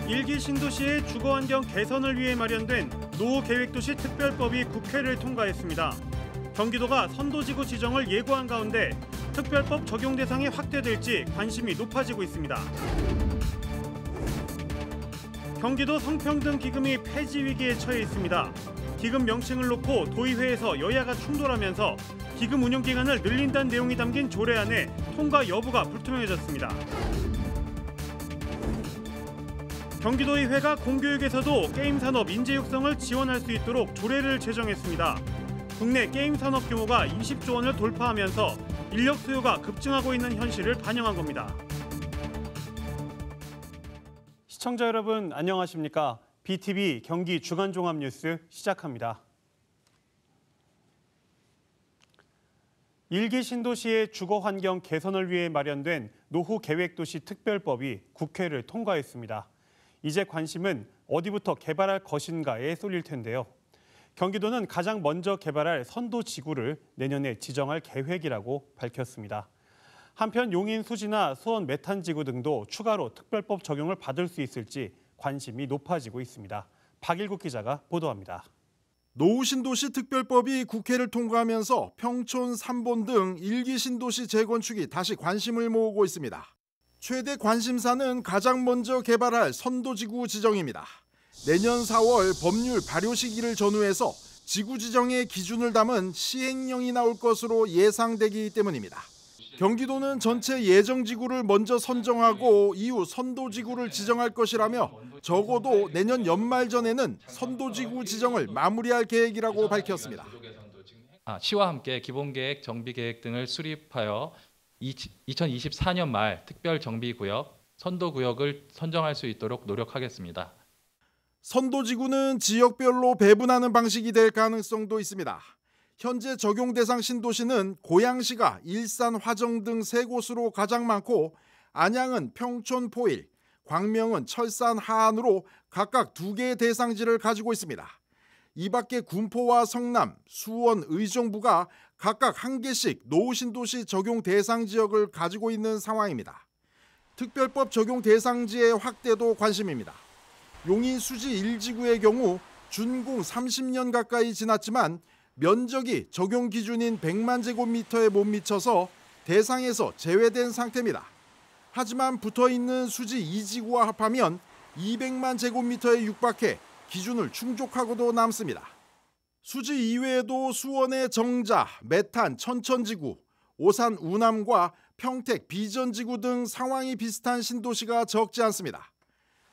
일기 신도시의 주거환경 개선을 위해 마련된 노후계획도시 특별법이 국회를 통과했습니다. 경기도가 선도지구 지정을 예고한 가운데 특별법 적용 대상이 확대될지 관심이 높아지고 있습니다. 경기도 성평등기금이 폐지 위기에 처해 있습니다. 기금 명칭을 놓고 도의회에서 여야가 충돌하면서 기금 운용 기간을 늘린다는 내용이 담긴 조례안의 통과 여부가 불투명해졌습니다. 경기도의회가 공교육에서도 게임 산업 인재 육성을 지원할 수 있도록 조례를 제정했습니다. 국내 게임 산업 규모가 20조 원을 돌파하면서 인력 수요가 급증하고 있는 현실을 반영한 겁니다. 시청자 여러분 안녕하십니까? BTV 경기 주간 종합 뉴스 시작합니다. 일기 신도시의 주거 환경 개선을 위해 마련된 노후계획도시 특별법이 국회를 통과했습니다. 이제 관심은 어디부터 개발할 것인가에 쏠릴 텐데요. 경기도는 가장 먼저 개발할 선도지구를 내년에 지정할 계획이라고 밝혔습니다. 한편 용인 수지나 수원 메탄지구 등도 추가로 특별법 적용을 받을 수 있을지 관심이 높아지고 있습니다. 박일국 기자가 보도합니다. 노후신도시 특별법이 국회를 통과하면서 평촌, 삼본 등 일기 신도시 재건축이 다시 관심을 모으고 있습니다. 최대 관심사는 가장 먼저 개발할 선도지구 지정입니다. 내년 4월 법률 발효 시기를 전후해서 지구 지정의 기준을 담은 시행령이 나올 것으로 예상되기 때문입니다. 경기도는 전체 예정지구를 먼저 선정하고 이후 선도지구를 지정할 것이라며 적어도 내년 연말 전에는 선도지구 지정을 마무리할 계획이라고 밝혔습니다. 시와 함께 기본계획, 정비계획 등을 수립하여 2024년 말 특별정비구역, 선도구역을 선정할 수 있도록 노력하겠습니다. 선도지구는 지역별로 배분하는 방식이 될 가능성도 있습니다. 현재 적용 대상 신도시는 고양시가 일산, 화정 등 3곳으로 가장 많고 안양은 평촌, 포일, 광명은 철산, 하안으로 각각 2개의 대상지를 가지고 있습니다. 이 밖에 군포와 성남, 수원, 의정부가 각각 1개씩 노후신도시 적용 대상 지역을 가지고 있는 상황입니다. 특별법 적용 대상지의 확대도 관심입니다. 용인 수지 1지구의 경우 준공 30년 가까이 지났지만 면적이 적용 기준인 100만 제곱미터에 못 미쳐서 대상에서 제외된 상태입니다. 하지만 붙어있는 수지 2지구와 합하면 200만 제곱미터에 육박해 기준을 충족하고도 남습니다. 수지 이외에도 수원의 정자, 메탄, 천천지구, 오산 우남과 평택 비전지구 등 상황이 비슷한 신도시가 적지 않습니다.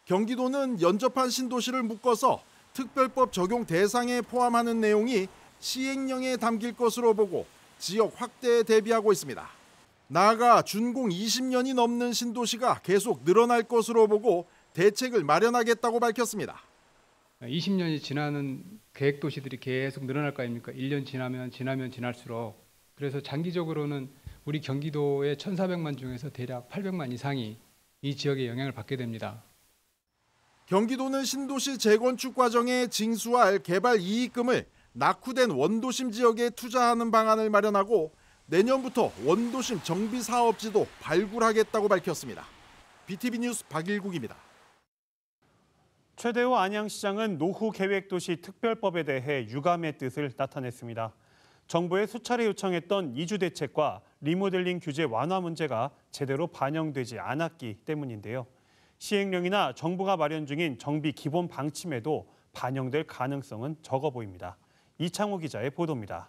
경기도는 연접한 신도시를 묶어서 특별법 적용 대상에 포함하는 내용이 시행령에 담길 것으로 보고 지역 확대에 대비하고 있습니다. 나아가 준공 20년이 넘는 신도시가 계속 늘어날 것으로 보고 대책을 마련하겠다고 밝혔습니다. 20년이 지나는 계획도시들이 계속 늘어날 거 아닙니까? 1년 지나면 지날수록. 그래서 장기적으로는 우리 경기도의 1,400만 중에서 대략 800만 이상이 이 지역에 영향을 받게 됩니다. 경기도는 신도시 재건축 과정에 징수할 개발 이익금을 낙후된 원도심 지역에 투자하는 방안을 마련하고 내년부터 원도심 정비 사업지도 발굴하겠다고 밝혔습니다. BTV 뉴스 박일국입니다. 최대호 안양시장은 노후계획도시 특별법에 대해 유감의 뜻을 나타냈습니다. 정부에 수차례 요청했던 이주 대책과 리모델링 규제 완화 문제가 제대로 반영되지 않았기 때문인데요. 시행령이나 정부가 마련 중인 정비 기본 방침에도 반영될 가능성은 적어 보입니다. 이창호 기자의 보도입니다.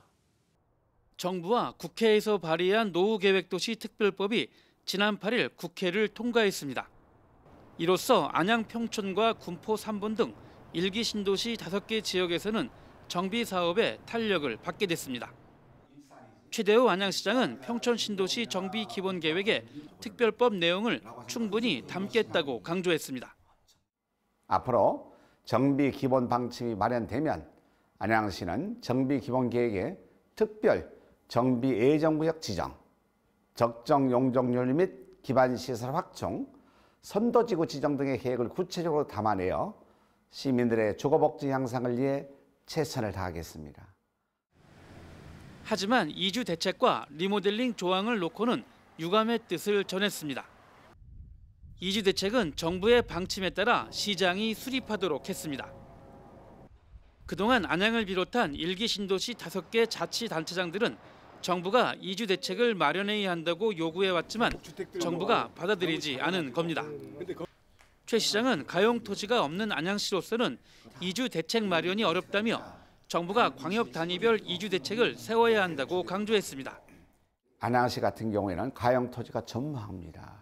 정부와 국회에서 발의한 노후계획도시 특별법이 지난 8일 국회를 통과했습니다. 이로써 안양, 평촌과 군포, 삼본 등 일기 신도시 5개 지역에서는 정비 사업에 탄력을 받게 됐습니다. 최대호 안양시장은 평촌 신도시 정비 기본 계획에 특별법 내용을 충분히 담겠다고 강조했습니다. 앞으로 정비 기본 방침이 마련되면 안양시는 정비 기본 계획에 특별 정비 예정구역 지정, 적정 용적률 및 기반 시설 확충, 선도지구 지정 등의 계획을 구체적으로 담아내어 시민들의 주거복지 향상을 위해 최선을 다하겠습니다. 하지만 이주 대책과 리모델링 조항을 놓고는 유감의 뜻을 전했습니다. 이주 대책은 정부의 방침에 따라 시장이 수립하도록 했습니다. 그동안 안양을 비롯한 1기 신도시 5개 자치단체장들은 정부가 이주 대책을 마련해야 한다고 요구해왔지만 정부가 받아들이지 않은 겁니다. 최 시장은 가용 토지가 없는 안양시로서는 이주 대책 마련이 어렵다며 정부가 광역 단위별 이주 대책을 세워야 한다고 강조했습니다. 안양시 같은 경우에는 가용 토지가 전무합니다.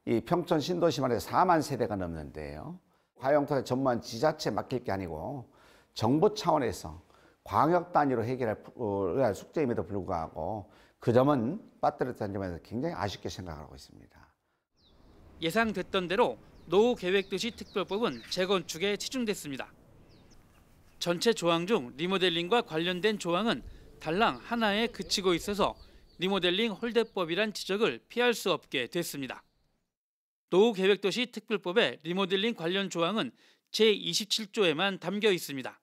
이 평촌 신도시만 해도 4만 세대가 넘는데요. 가용 토지 전무한 지자체에 맡길 게 아니고 정부 차원에서 광역 단위로 해결할 숙제임에도 불구하고 그 점은 빠뜨렸다는 점에서 굉장히 아쉽게 생각하고 있습니다. 예상됐던 대로 노후계획도시 특별법은 재건축에 치중됐습니다. 전체 조항 중 리모델링과 관련된 조항은 달랑 하나에 그치고 있어서 리모델링 홀대법이란 지적을 피할 수 없게 됐습니다. 노후계획도시 특별법의 리모델링 관련 조항은 제27조에만 담겨 있습니다.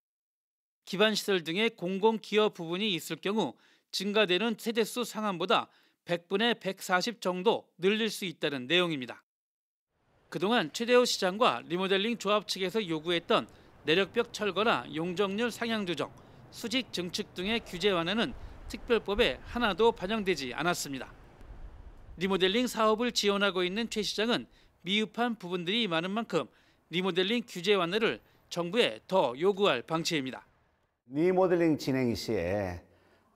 기반시설 등의 공공기여 부분이 있을 경우 증가되는 세대수 상한보다 100분의 140 정도 늘릴 수 있다는 내용입니다. 그동안 최대호 시장과 리모델링 조합 측에서 요구했던 내력벽 철거나 용적률 상향 조정, 수직 증축 등의 규제 완화는 특별법에 하나도 반영되지 않았습니다. 리모델링 사업을 지원하고 있는 최 시장은 미흡한 부분들이 많은 만큼 리모델링 규제 완화를 정부에 더 요구할 방침입니다. 리모델링 진행 시에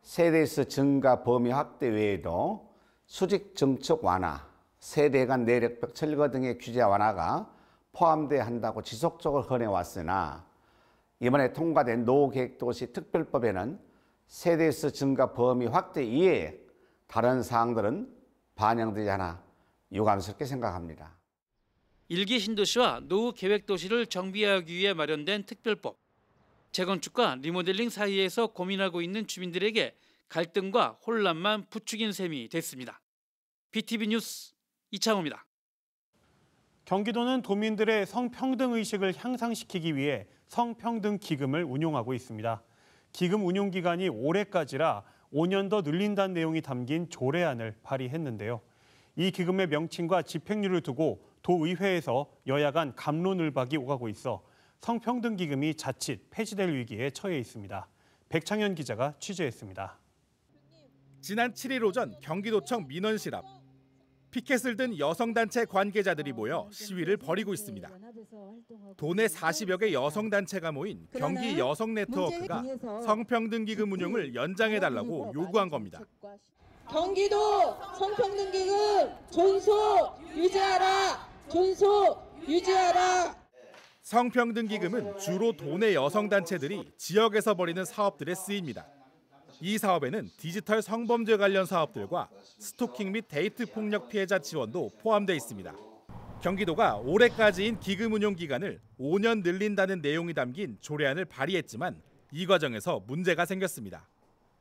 세대수 증가 범위 확대 외에도 수직 증축 완화, 세대 간 내력벽 철거 등의 규제 완화가 포함돼야 한다고 지속적으로 권해왔으나 이번에 통과된 노후계획도시 특별법에는 세대수 증가 범위 확대 이외에 다른 사항들은 반영되지 않아 유감스럽게 생각합니다. 1기 신도시와 노후계획도시를 정비하기 위해 마련된 특별법. 재건축과 리모델링 사이에서 고민하고 있는 주민들에게 갈등과 혼란만 부추긴 셈이 됐습니다. BTV 뉴스 이창호입니다. 경기도는 도민들의 성평등 의식을 향상시키기 위해 성평등 기금을 운용하고 있습니다. 기금 운용 기간이 올해까지라 5년 더 늘린다는 내용이 담긴 조례안을 발의했는데요. 이 기금의 명칭과 집행률을 두고 도의회에서 여야 간 갑론을박이 오가고 있어 성평등 기금이 자칫 폐지될 위기에 처해 있습니다. 백창현 기자가 취재했습니다. 지난 7일 오전 경기도청 민원실 앞 피켓을 든 여성단체 관계자들이 모여 시위를 벌이고 있습니다. 도내 40여 개 여성단체가 모인 경기 여성네트워크가 성평등기금 운용을 연장해달라고 요구한 겁니다. 경기도 성평등기금 존속 유지하라! 존속 유지하라! 성평등기금은 주로 도내 여성단체들이 지역에서 벌이는 사업들에 쓰입니다. 이 사업에는 디지털 성범죄 관련 사업들과 스토킹 및 데이트 폭력 피해자 지원도 포함되어 있습니다. 경기도가 올해까지인 기금 운용 기간을 5년 늘린다는 내용이 담긴 조례안을 발의했지만 이 과정에서 문제가 생겼습니다.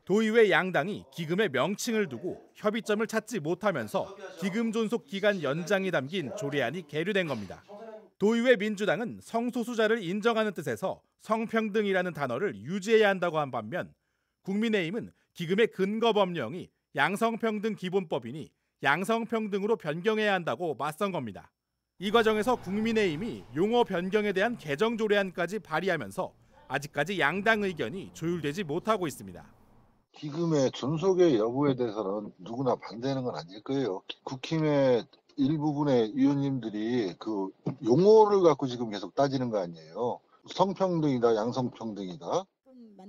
도의회 양당이 기금의 명칭을 두고 협의점을 찾지 못하면서 기금 존속 기간 연장이 담긴 조례안이 계류된 겁니다. 도의회 민주당은 성소수자를 인정하는 뜻에서 성평등이라는 단어를 유지해야 한다고 한 반면 국민의힘은 기금의 근거 법령이 양성평등 기본법이니 양성평등으로 변경해야 한다고 맞선 겁니다. 이 과정에서 국민의힘이 용어 변경에 대한 개정 조례안까지 발의하면서 아직까지 양당 의견이 조율되지 못하고 있습니다. 기금의 존속의 여부에 대해서는 누구나 반대하는 건 아닐 거예요. 국힘의 일부분의 의원님들이 그 용어를 갖고 지금 계속 따지는 거 아니에요. 성평등이다, 양성평등이다.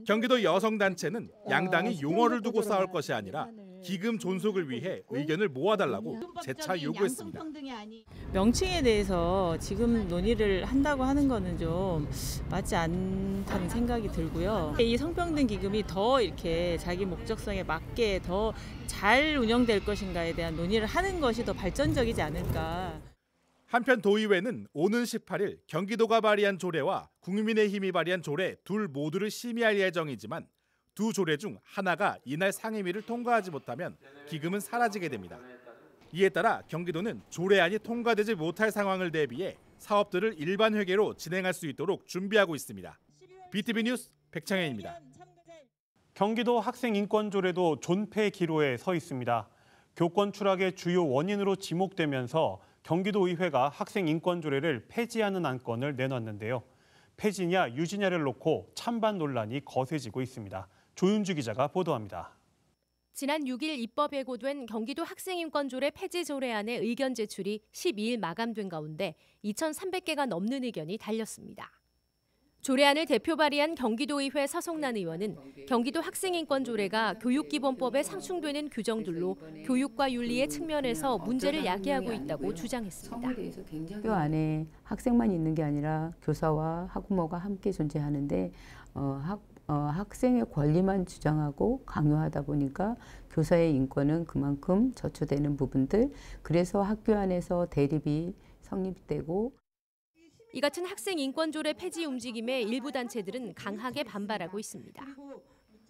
경기도 여성단체는 양당이 용어를 두고 싸울 것이 아니라 기금 존속을 위해 의견을 모아달라고 재차 요구했습니다. 명칭에 대해서 지금 논의를 한다고 하는 거는 좀 맞지 않다는 생각이 들고요. 이 성평등 기금이 더 이렇게 자기 목적성에 맞게 더 잘 운영될 것인가에 대한 논의를 하는 것이 더 발전적이지 않을까. 한편 도의회는 오는 18일 경기도가 발의한 조례와 국민의힘이 발의한 조례 둘 모두를 심의할 예정이지만 두 조례 중 하나가 이날 상임위를 통과하지 못하면 기금은 사라지게 됩니다. 이에 따라 경기도는 조례안이 통과되지 못할 상황을 대비해 사업들을 일반 회계로 진행할 수 있도록 준비하고 있습니다. BTV 뉴스 백창현입니다. 경기도 학생인권조례도 존폐 기로에 서 있습니다. 교권 추락의 주요 원인으로 지목되면서 경기도의회가 학생 인권 조례를 폐지하는 안건을 내놨는데요. 폐지냐 유지냐를 놓고 찬반 논란이 거세지고 있습니다. 조윤주 기자가 보도합니다. 지난 6일 입법 예고된 경기도 학생인권조례 폐지 조례안의 의견 제출이 12일 마감된 가운데 2,300개가 넘는 의견이 달렸습니다. 조례안을 대표 발의한 경기도의회 서성란 의원은 경기도 학생인권조례가 교육기본법에 상충되는 규정들로 교육과 윤리의 측면에서 문제를 야기하고 있다고 주장했습니다. 학교 안에 학생만 있는 게 아니라 교사와 학부모가 함께 존재하는데 학생의 권리만 주장하고 강요하다 보니까 교사의 인권은 그만큼 저초되는 부분들, 그래서 학교 안에서 대립이 성립되고 이 같은 학생 인권조례 폐지 움직임에 일부 단체들은 강하게 반발하고 있습니다.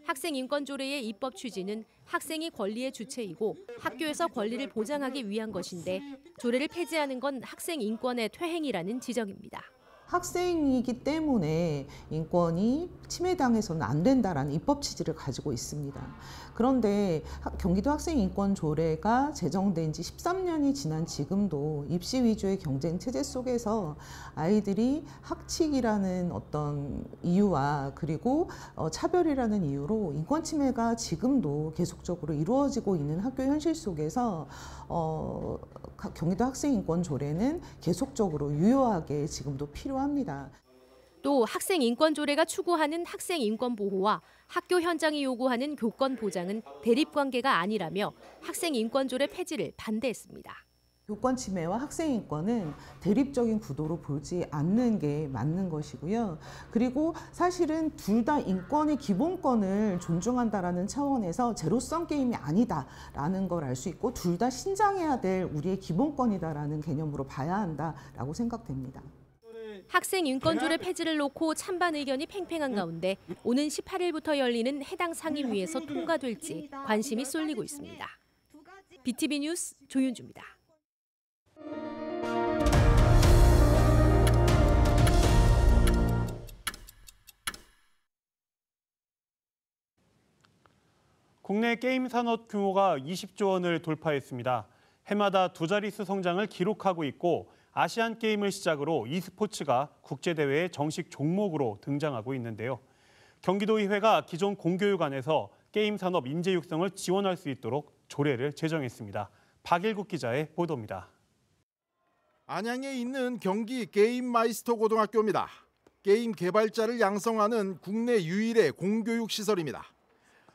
학생 인권조례의 입법 취지는 학생이 권리의 주체이고 학교에서 권리를 보장하기 위한 것인데 조례를 폐지하는 건 학생 인권의 퇴행이라는 지적입니다. 학생이기 때문에 인권이 침해당해서는 안 된다라는 입법 취지를 가지고 있습니다. 그런데 경기도 학생인권조례가 제정된 지 13년이 지난 지금도 입시 위주의 경쟁 체제 속에서 아이들이 학칙이라는 어떤 이유와 그리고 차별이라는 이유로 인권 침해가 지금도 계속적으로 이루어지고 있는 학교 현실 속에서 경기도 학생인권조례는 계속적으로 유효하게 지금도 필요합니다. 또 학생 인권 조례가 추구하는 학생 인권 보호와 학교 현장이 요구하는 교권 보장은 대립 관계가 아니라며 학생 인권 조례 폐지를 반대했습니다. 교권 침해와 학생 인권은 대립적인 구도로 보지 않는 게 맞는 것이고요. 그리고 사실은 둘 다 인권의 기본권을 존중한다라는 차원에서 제로섬 게임이 아니다라는 걸 알 수 있고 둘 다 신장해야 될 우리의 기본권이다라는 개념으로 봐야 한다라고 생각됩니다. 학생 인권조례 폐지를 놓고 찬반 의견이 팽팽한 가운데 오는 18일부터 열리는 해당 상임위에서 통과될지 관심이 쏠리고 있습니다. BTV 뉴스 조윤주입니다. 국내 게임 산업 규모가 20조 원을 돌파했습니다. 해마다 두 자릿수 성장을 기록하고 있고 아시안 게임을 시작으로 e스포츠가 국제대회의 정식 종목으로 등장하고 있는데요. 경기도의회가 기존 공교육안에서 게임 산업 인재 육성을 지원할 수 있도록 조례를 제정했습니다. 박일국 기자의 보도입니다. 안양에 있는 경기 게임 마이스터 고등학교입니다. 게임 개발자를 양성하는 국내 유일의 공교육 시설입니다.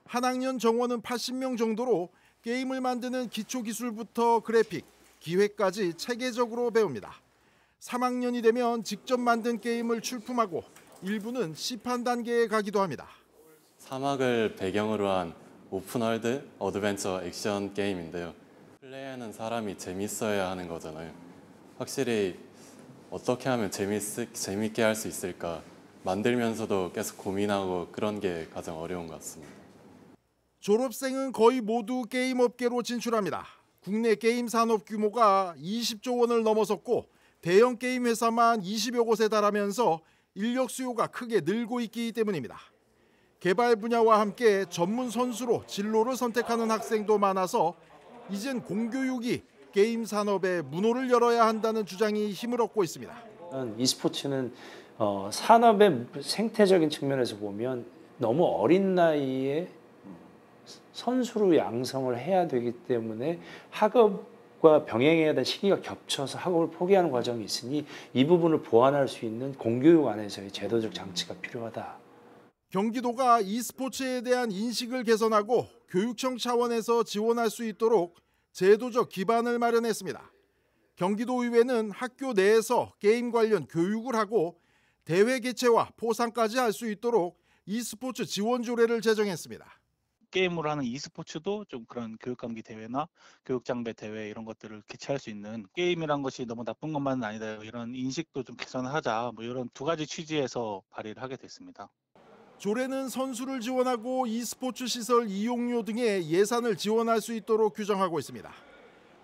한 학년 정원은 80명 정도로 게임을 만드는 기초기술부터 그래픽, 기획까지 체계적으로 배웁니다. 3학년이 되면 직접 만든 게임을 출품하고 일부는 시판 단계에 가기도 합니다. 사막을 배경으로 한 오픈월드 어드벤처 액션 게임인데요. 플레이하는 사람이 재밌어야 하는 거잖아요. 확실히 어떻게 하면 재밌게 할 수 있을까 만들면서도 계속 고민하고 그런 게 가장 어려운 것 같습니다. 졸업생은 거의 모두 게임 업계로 진출합니다. 국내 게임 산업 규모가 20조 원을 넘어섰고 대형 게임 회사만 20여 곳에 달하면서 인력 수요가 크게 늘고 있기 때문입니다. 개발 분야와 함께 전문 선수로 진로를 선택하는 학생도 많아서 이젠 공교육이 게임 산업에 문호를 열어야 한다는 주장이 힘을 얻고 있습니다. e스포츠는 산업의 생태적인 측면에서 보면 너무 어린 나이에 선수로 양성을 해야 되기 때문에 학업과 병행해야 될 시기가 겹쳐서 학업을 포기하는 과정이 있으니 이 부분을 보완할 수 있는 공교육 안에서의 제도적 장치가 필요하다. 경기도가 e스포츠에 대한 인식을 개선하고 교육청 차원에서 지원할 수 있도록 제도적 기반을 마련했습니다. 경기도의회는 학교 내에서 게임 관련 교육을 하고 대회 개최와 포상까지 할 수 있도록 e스포츠 지원 조례를 제정했습니다. 게임으로 하는 e스포츠도 좀 그런 교육감기 대회나 교육장배 대회 이런 것들을 개최할 수 있는 게임이란 것이 너무 나쁜 것만은 아니다. 이런 인식도 좀 개선하자. 이런 두 가지 취지에서 발의를 하게 됐습니다. 조례는 선수를 지원하고 e스포츠 시설 이용료 등의 예산을 지원할 수 있도록 규정하고 있습니다.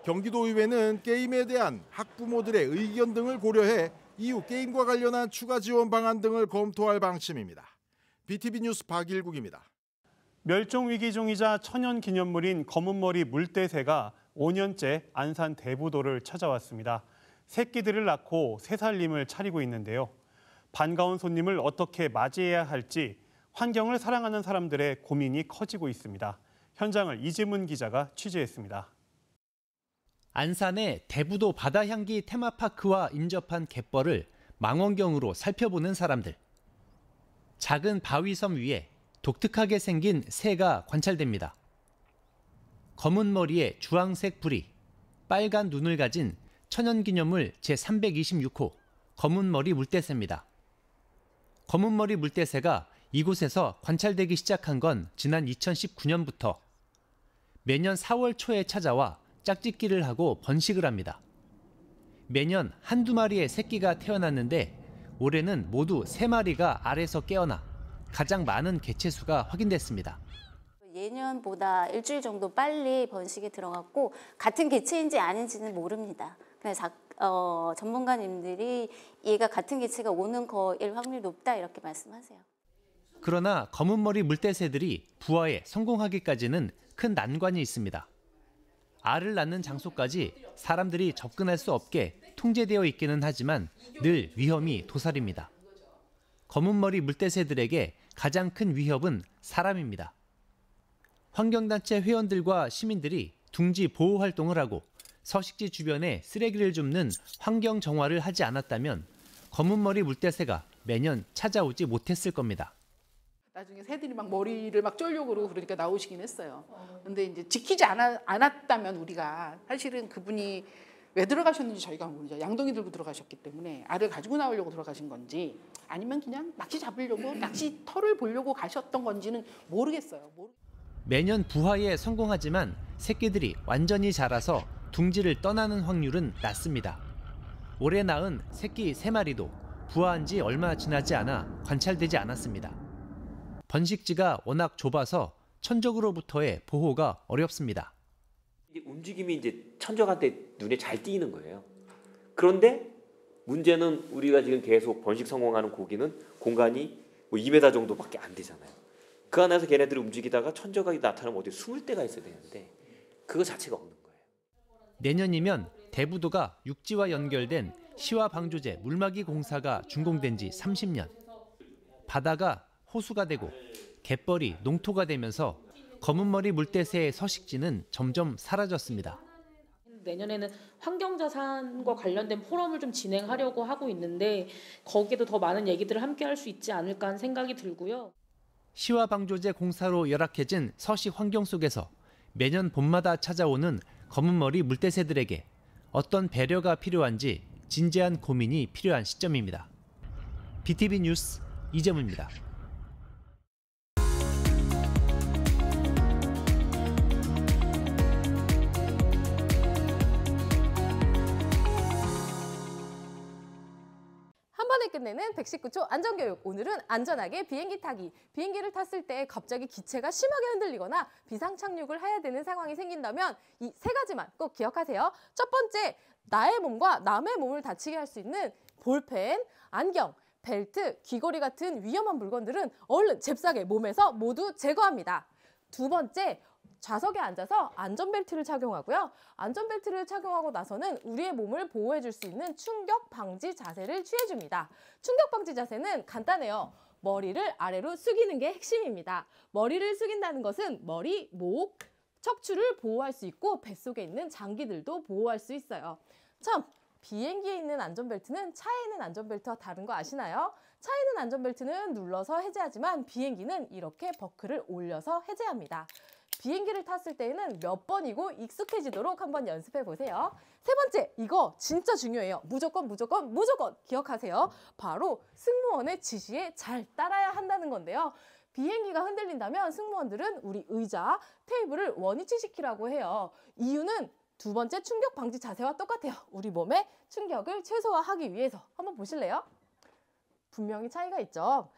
경기도의회는 게임에 대한 학부모들의 의견 등을 고려해 이후 게임과 관련한 추가 지원 방안 등을 검토할 방침입니다. BTV 뉴스 박일국입니다. 멸종위기종이자 천연기념물인 검은머리 물대새가 5년째 안산 대부도를 찾아왔습니다. 새끼들을 낳고 새살림을 차리고 있는데요. 반가운 손님을 어떻게 맞이해야 할지 환경을 사랑하는 사람들의 고민이 커지고 있습니다. 현장을 이재문 기자가 취재했습니다. 안산의 대부도 바다향기 테마파크와 인접한 갯벌을 망원경으로 살펴보는 사람들. 작은 바위섬 위에 독특하게 생긴 새가 관찰됩니다. 검은 머리에 주황색 부리, 빨간 눈을 가진 천연기념물 제326호 검은머리 물대새입니다. 검은머리 물대새가 이곳에서 관찰되기 시작한 건 지난 2019년부터 매년 4월 초에 찾아와 짝짓기를 하고 번식을 합니다. 매년 한두 마리의 새끼가 태어났는데 올해는 모두 3마리가 알에서 깨어나 가장 많은 개체수가 확인됐습니다. 예년보다 일주일 정도 빨리 번식에 들어갔고 같은 개체인지 아닌지는 모릅니다. 그래서 전문가님들이 얘가 같은 개체가 오는 거일 확률이 높다 이렇게 말씀하세요. 그러나 검은머리 물대새들이 부화에 성공하기까지는 큰 난관이 있습니다. 알을 낳는 장소까지 사람들이 접근할 수 없게 통제되어 있기는 하지만 늘 위험이 도사립니다. 검은머리 물대새들에게 가장 큰 위협은 사람입니다. 환경단체 회원들과 시민들이 둥지 보호 활동을 하고 서식지 주변에 쓰레기를 줍는 환경 정화를 하지 않았다면 검은머리 물대새가 매년 찾아오지 못했을 겁니다. 나중에 새들이 막 머리를 막 쫄려고 그러고 그러니까 나오시긴 했어요. 근데 이제 지키지 않았다면 우리가 사실은 그분이 왜 들어가셨는지 저희가 모르죠. 양동이 들고 들어가셨기 때문에 알을 가지고 나오려고 들어가신 건지 아니면 그냥 낚시 잡으려고 낚시 털을 보려고 가셨던 건지는 모르겠어요. 매년 부화에 성공하지만 새끼들이 완전히 자라서 둥지를 떠나는 확률은 낮습니다. 올해 낳은 새끼 3마리도 부화한 지 얼마 지나지 않아 관찰되지 않았습니다. 번식지가 워낙 좁아서 천적으로부터의 보호가 어렵습니다. 움직임이 이제 천적한테 눈에 잘 띄는 거예요. 그런데 문제는 우리가 지금 계속 번식 성공하는 고기는 공간이 뭐 2m 정도밖에 안 되잖아요. 그 안에서 걔네들이 움직이다가 천적이 나타나면 어디 숨을 데가 있어야 되는데 그거 자체가 없는 거예요. 내년이면 대부도가 육지와 연결된 시와 방조제 물막이 공사가 준공된 지 30년. 바다가 호수가 되고 갯벌이 농토가 되면서 검은머리 물대새의 서식지는 점점 사라졌습니다. 내년에는 환경자산과 관련된 포럼을 좀 진행하려고 하고 있는데 거기에도 더 많은 얘기들을 함께 할 수 있지 않을까 하는 생각이 들고요. 시와 방조제 공사로 열악해진 서식 환경 속에서 매년 봄마다 찾아오는 검은머리 물대새들에게 어떤 배려가 필요한지 진지한 고민이 필요한 시점입니다. BTV 뉴스 이재문입니다. 한 번에 끝내는 119초 안전교육. 오늘은 안전하게 비행기 타기. 비행기를 탔을 때 갑자기 기체가 심하게 흔들리거나 비상착륙을 해야 되는 상황이 생긴다면 이 3가지만 꼭 기억하세요. 첫 번째, 나의 몸과 남의 몸을 다치게 할 수 있는 볼펜, 안경, 벨트, 귀걸이 같은 위험한 물건들은 얼른 잽싸게 몸에서 모두 제거합니다. 두 번째, 좌석에 앉아서 안전벨트를 착용하고요. 안전벨트를 착용하고 나서는 우리의 몸을 보호해줄 수 있는 충격 방지 자세를 취해줍니다. 충격 방지 자세는 간단해요. 머리를 아래로 숙이는 게 핵심입니다. 머리를 숙인다는 것은 머리, 목, 척추를 보호할 수 있고 뱃속에 있는 장기들도 보호할 수 있어요. 참, 비행기에 있는 안전벨트는 차에 있는 안전벨트와 다른 거 아시나요? 차에 있는 안전벨트는 눌러서 해제하지만 비행기는 이렇게 버클을 올려서 해제합니다. 비행기를 탔을 때에는 몇 번이고 익숙해지도록 한번 연습해 보세요. 세 번째, 이거 진짜 중요해요. 무조건 기억하세요. 바로 승무원의 지시에 잘 따라야 한다는 건데요. 비행기가 흔들린다면 승무원들은 우리 의자, 테이블을 원위치시키라고 해요. 이유는 두 번째 충격 방지 자세와 똑같아요. 우리 몸의 충격을 최소화하기 위해서. 한번 보실래요? 분명히 차이가 있죠.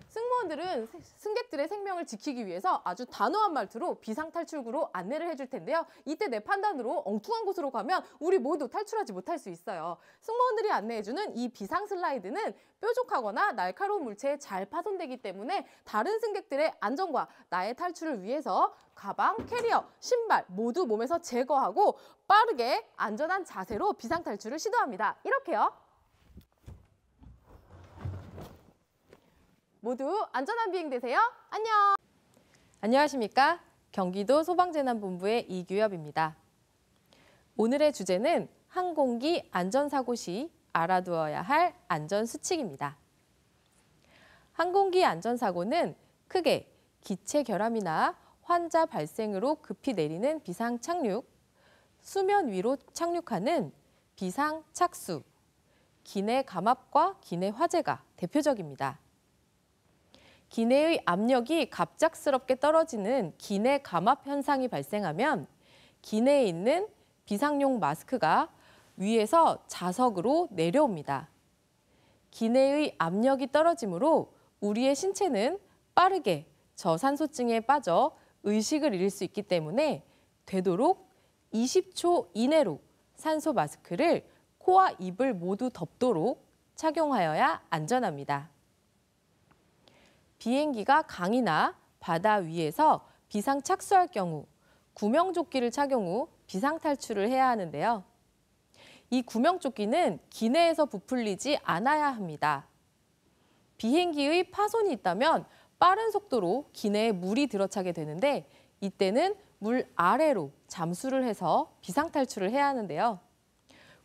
승무원들은 승객들의 생명을 지키기 위해서 아주 단호한 말투로 비상탈출구로 안내를 해줄 텐데요. 이때 내 판단으로 엉뚱한 곳으로 가면 우리 모두 탈출하지 못할 수 있어요. 승무원들이 안내해주는 이 비상 슬라이드는 뾰족하거나 날카로운 물체에 잘 파손되기 때문에 다른 승객들의 안전과 나의 탈출을 위해서 가방, 캐리어, 신발 모두 몸에서 제거하고 빠르게 안전한 자세로 비상탈출을 시도합니다. 이렇게요. 모두 안전한 비행 되세요. 안녕. 안녕하십니까? 경기도 소방재난본부의 이규엽입니다. 오늘의 주제는 항공기 안전사고 시 알아두어야 할 안전수칙입니다. 항공기 안전사고는 크게 기체 결함이나 환자 발생으로 급히 내리는 비상착륙, 수면 위로 착륙하는 비상착수, 기내 감압과 기내 화재가 대표적입니다. 기내의 압력이 갑작스럽게 떨어지는 기내 감압 현상이 발생하면 기내에 있는 비상용 마스크가 위에서 자석으로 내려옵니다. 기내의 압력이 떨어지므로 우리의 신체는 빠르게 저산소증에 빠져 의식을 잃을 수 있기 때문에 되도록 20초 이내로 산소 마스크를 코와 입을 모두 덮도록 착용하여야 안전합니다. 비행기가 강이나 바다 위에서 비상 착수할 경우 구명조끼를 착용 후 비상탈출을 해야 하는데요. 이 구명조끼는 기내에서 부풀리지 않아야 합니다. 비행기의 파손이 있다면 빠른 속도로 기내에 물이 들어차게 되는데 이때는 물 아래로 잠수를 해서 비상탈출을 해야 하는데요.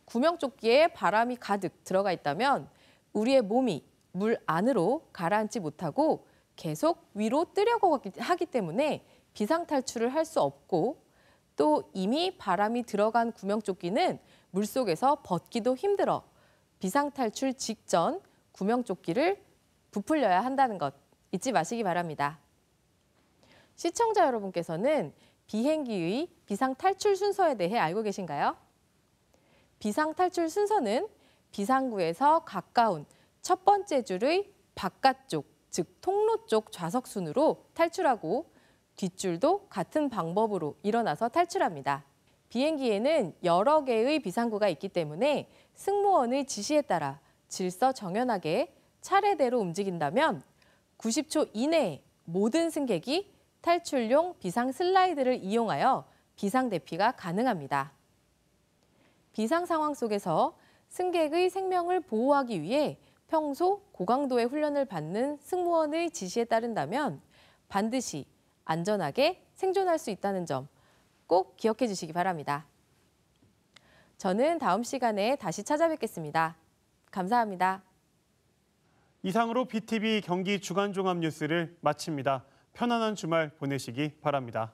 구명조끼에 바람이 가득 들어가 있다면 우리의 몸이 물 안으로 가라앉지 못하고 계속 위로 뜨려고 하기 때문에 비상탈출을 할 수 없고 또 이미 바람이 들어간 구명조끼는 물속에서 벗기도 힘들어 비상탈출 직전 구명조끼를 부풀려야 한다는 것 잊지 마시기 바랍니다. 시청자 여러분께서는 비행기의 비상탈출 순서에 대해 알고 계신가요? 비상탈출 순서는 비상구에서 가까운 첫 번째 줄의 바깥쪽, 즉 통로 쪽 좌석 순으로 탈출하고 뒷줄도 같은 방법으로 일어나서 탈출합니다. 비행기에는 여러 개의 비상구가 있기 때문에 승무원의 지시에 따라 질서정연하게 차례대로 움직인다면 90초 이내에 모든 승객이 탈출용 비상 슬라이드를 이용하여 비상 대피가 가능합니다. 비상 상황 속에서 승객의 생명을 보호하기 위해 평소 고강도의 훈련을 받는 승무원의 지시에 따른다면 반드시 안전하게 생존할 수 있다는 점 꼭 기억해 주시기 바랍니다. 저는 다음 시간에 다시 찾아뵙겠습니다. 감사합니다. 이상으로 BTV 경기 주간 종합 뉴스를 마칩니다. 편안한 주말 보내시기 바랍니다.